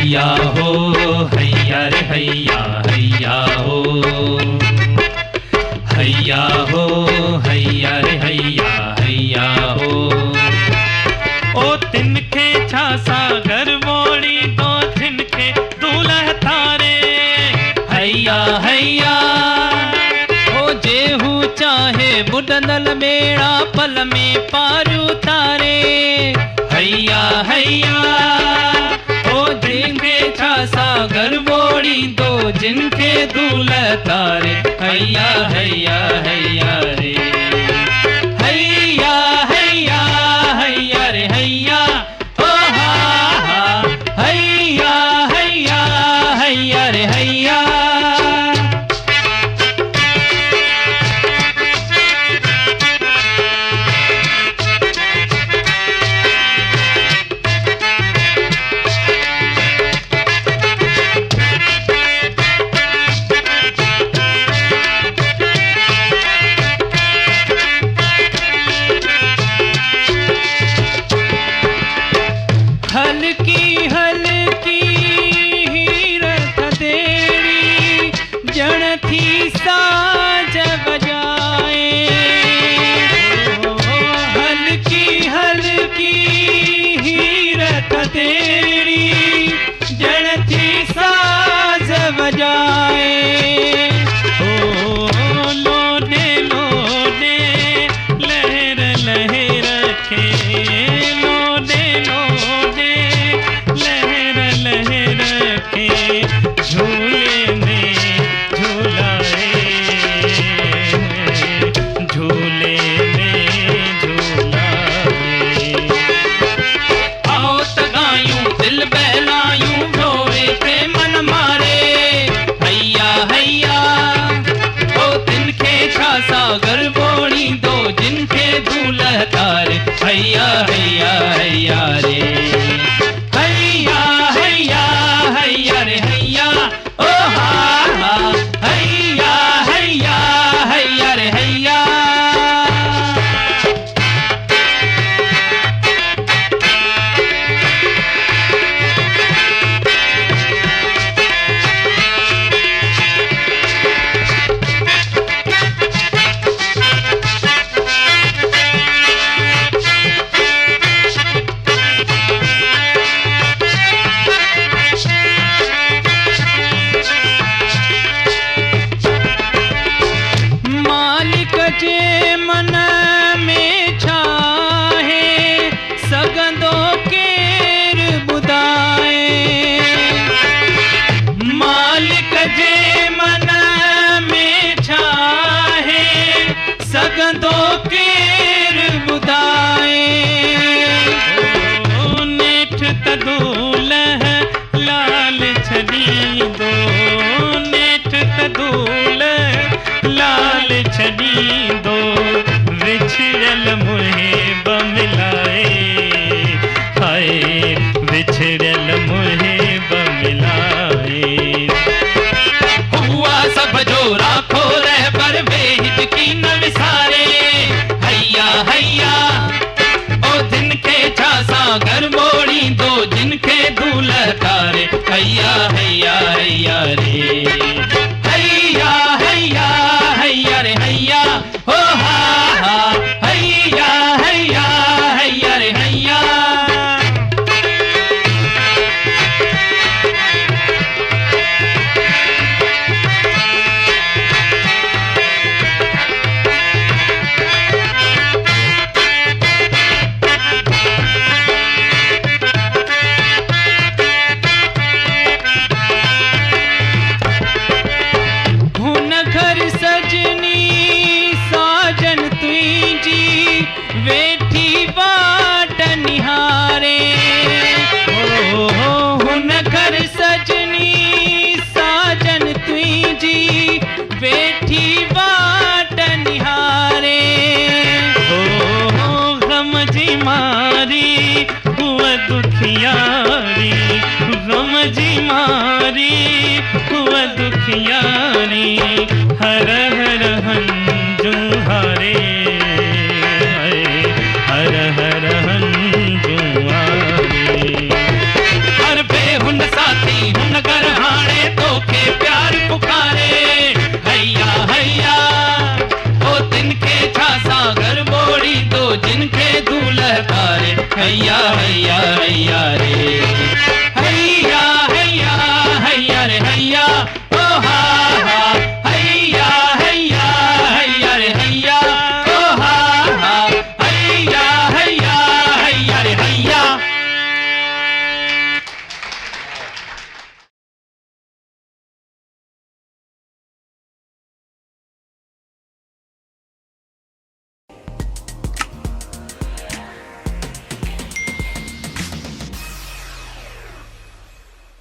हैया हो हैया रे हैया हैया हो, हैया हो हैया रे हैया हैया हो। ओ तिनके छासा घर मोड़ी तो तिनके दूल्हा तारे, हैया हैया। ओ जेहू चाहे बुडनल मेड़ा पल में पारू तारे, हैया हैया। ओ जिनके छासा घर मोड़ी दो जिनके दूल्हा तारे, हैया हैया हैया रे हैया हैया हैया रे हैया। ओ हा हा हैया हैया हैया रे हैया। हल्की हल्की हीरत देरी जण थी साज बजाए, हल्की हल्की हीरत देरी जण थी साज बजाए। ओ लोने लोने लहर लहर के, लोने लोने लहर लहर के झूले में झूलाए, झूले में झूलाए। आओ तगायूं दिल बहलायूं ढोए के मन मारे, हैया हैया। ओ तिनके छासा घर बोड़ी दो जिनके दूल्हा तारे, हैया हैया हैया रे हैया हैया हैया रे हैया। ओ हा हा हैया हैया हैया रे हैया। जे मन में छाहे सगंदो केर बुधाए, मालिक जे मन में छाहे सगंदो केर बुधाए। ओ नेठ तदूलह लाल छड़ी दो, नेठ तदूलह लाल छड़ी दो विछड़ल मुहे बमिलाए, हाय विछड़ल मुहे बमिलाए। हुआ सब जो राखो रह पर बेहिद की न विसारे, हैया हैया। ओ जिनके छासा घर मोड़ी दो जिनके दूल्हा तारे, हैया हैया हैया रे हैया हैया हैया रे हैया। ओ हा हा हैया हैया हैया रे हैया। वेठी बाट निहारे, ओ हुन घर सजनी साजन तुझी वेठी बाट निहारे। ओ गम जी मारी हुआ दुखियारी, गम जी मारी हुआ दुखियारी। हर हर हंजू हारे, हर हर हंजुआरे। हर बेहुन साथ सरकारे हैया हैया हैया रे।